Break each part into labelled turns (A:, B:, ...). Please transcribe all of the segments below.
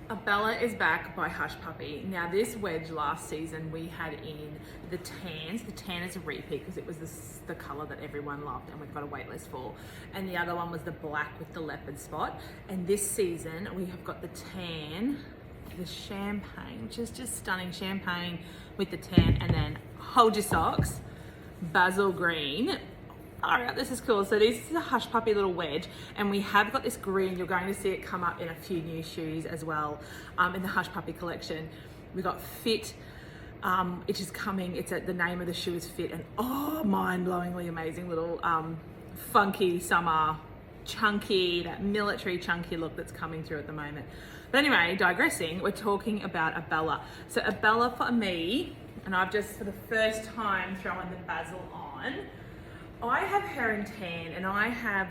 A: Abella is back by Hush Puppy. Now this wedge last season we had in the tans. The tan is a repeat because it was the colour that everyone loved and we've got a wait list for. And the other one was the black with the leopard spot. And this season we have got the tan, the champagne, which is just stunning, champagne with the tan, and then hold your socks, basil green. All right, this is cool. So this is a Hush Puppy little wedge, and we have got this green. You're going to see it come up in a few new shoes as well in the Hush Puppy collection. We got Fit, which is coming. The name of the shoe is Fit, and oh, mind-blowingly amazing little funky summer chunky, that military chunky look that's coming through at the moment. But anyway, digressing, we're talking about Abella. So Abella for me, and I've just for the first time thrown the Basil on. I have her in tan, and I have,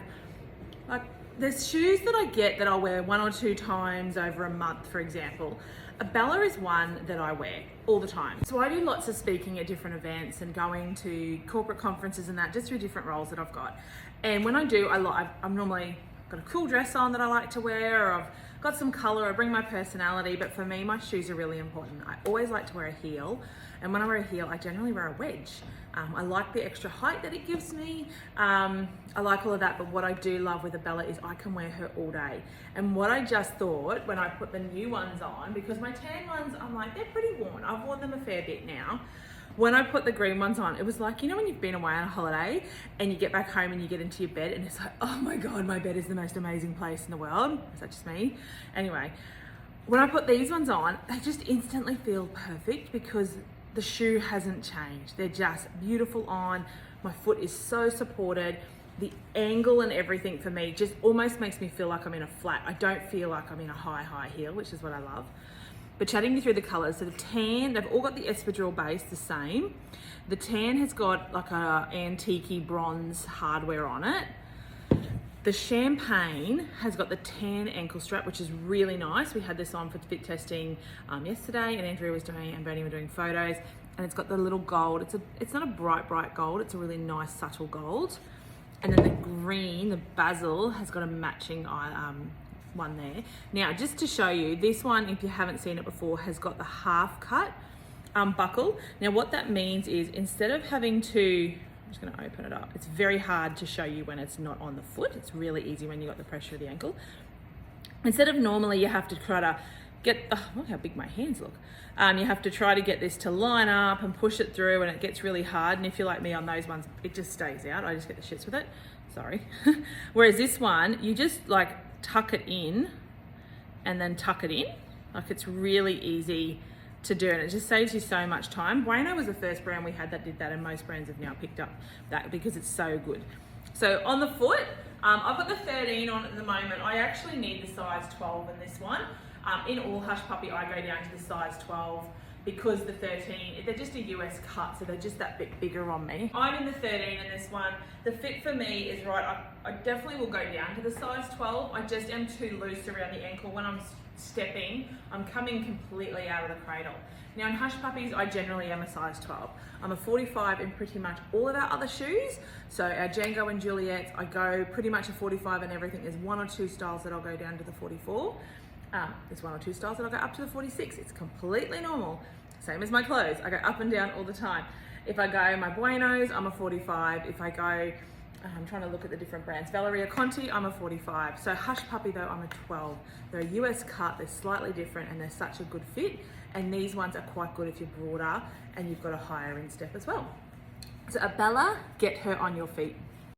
A: like, there's shoes that I get that I'll wear 1 or 2 times over a month, for example. Abella is one that I wear all the time. So I do lots of speaking at different events and going to corporate conferences and that, just through different roles that I've got. And when I do, I'm normally got a cool dress on that I like to wear, or I've got some color, I bring my personality, but for me, my shoes are really important. I always like to wear a heel, and when I wear a heel, I generally wear a wedge. I like the extra height that it gives me. I like all of that, but what I do love with Abella is I can wear her all day. And what I just thought when I put the new ones on, because my tan ones, I'm like, they're pretty worn. I've worn them a fair bit now. When I put the green ones on, it was like, you know when you've been away on a holiday and you get back home and you get into your bed and it's like, oh my God, my bed is the most amazing place in the world. Is that just me? Anyway, when I put these ones on, they just instantly feel perfect because the shoe hasn't changed. They're just beautiful on. My foot is so supported. The angle and everything for me just almost makes me feel like I'm in a flat. I don't feel like I'm in a high heel, which is what I love. But chatting you through the colours, so the tan, they've all got the espadrille base the same. The tan has got like a antique bronze hardware on it. The champagne has got the tan ankle strap, which is really nice. We had this on for fit testing yesterday, and Andrea was doing and Bernie were doing photos, and it's got the little gold. It's not a bright gold, it's a really nice subtle gold. And then the green, the basil, has got a matching one there. Now, just to show you, this one, if you haven't seen it before, has got the half cut buckle. Now, what that means is instead of having to, I'm just going to open it up. It's very hard to show you when it's not on the foot. It's really easy when you've got the pressure of the ankle. Instead of normally you have to try to get, look how big my hands look. You have to try to get this to line up and push it through, and it gets really hard. And if you're like me on those ones, it just stays out. I just get the shits with it. Sorry. Whereas this one, you just like tuck it in and then tuck it in. Like, it's really easy to do, and it just saves you so much time. Bueno was the first brand we had that did that, and most brands have now picked up that because it's so good. So on the foot, I've got the 13 on at the moment. I actually need the size 12 in this one. In all Hush Puppy, I go down to the size 12 because the 13, they're just a US cut, so they're just that bit bigger on me. I'm in the 13 in this one. The fit for me is right. I definitely will go down to the size 12. I just am too loose around the ankle. When I'm stepping, I'm coming completely out of the cradle. Now in Hush Puppies, I generally am a size 12. I'm a 45 in pretty much all of our other shoes. So our Django and Juliet's, I go pretty much a 45 in everything. There's 1 or 2 styles that I'll go down to the 44. There's 1 or 2 styles that I'll go up to the 46. It's completely normal. Same as my clothes. I go up and down all the time. If I go my Buenos, I'm a 45. If I go, I'm trying to look at the different brands. Valeria Conti, I'm a 45. So Hush Puppy though, I'm a 12. They're a US cut, they're slightly different, and they're such a good fit. And these ones are quite good if you're broader and you've got a higher instep as well. So Abella, get her on your feet.